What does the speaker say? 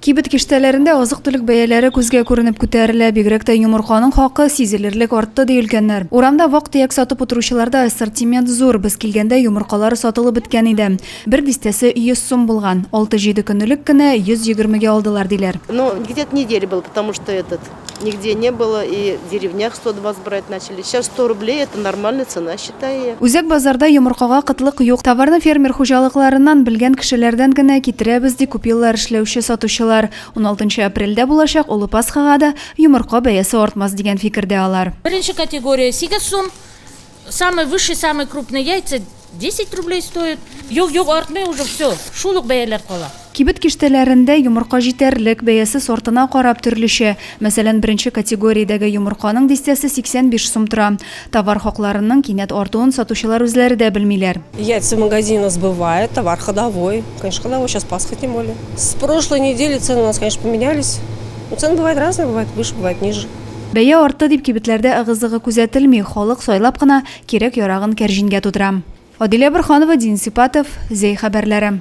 Кибет киштәләрендә азык-төлек бәяләре күзгә күренеп күтәрелә, бигрәк тә йомырканың хакы сизелерлек артты диелгәннәр. Урамда вак-төяк сатып утыручыларда ассортимент зур, без килгәндә йомыркалар сатылып беткән иде. Бер дистәсе 100 сум булган. 6-7 көнлек кенә 120-гә алдылар диләр. Ну, где-то неделя был, потому что нигде не было, и в деревнях 120 брать начали. Сейчас 100 рублей, это нормальная цена, считаю я. Үзәк базарда йомыркага кытлык юк. Товарны фермер хуҗалыкларыннан белгән кешеләрдән генә китерәбез ди күп еллар эшләүче сатучылар. 16 апрельдә булачак Улы Пасхага йомырка бәясе артмас дигән фикердә алар. Первая категория 8 сум, самый высший, самый крупный яйца 10 рублей стоит. Юк артмый уже все, шулык бәяләр кала. Кибет киштәләрендә йомырка җитәрлек, бәясе сортына карап төрлечә. Мәсәлән, беренче категориядәге йомырканың дистәсе 85 сум тора. Товар хакларының кинәт артуын сатучылар үзләре дә белмиләр. Яйца в магазине у нас бывает, товар ходовой. Конечно, ходовой, сейчас Пасха тем более. С прошлой недели цены у нас, конечно, поменялись. Но цены бывают разные, бывают выше, бывают ниже. Бәя артты дип кибетләрдә ыгы-зыгы күзәтелми, халык сайлап кына кирәк ярагын кәрҗингә тутыра. Адилә Борханова, Дин Сипатов, Зей хәбәрләре.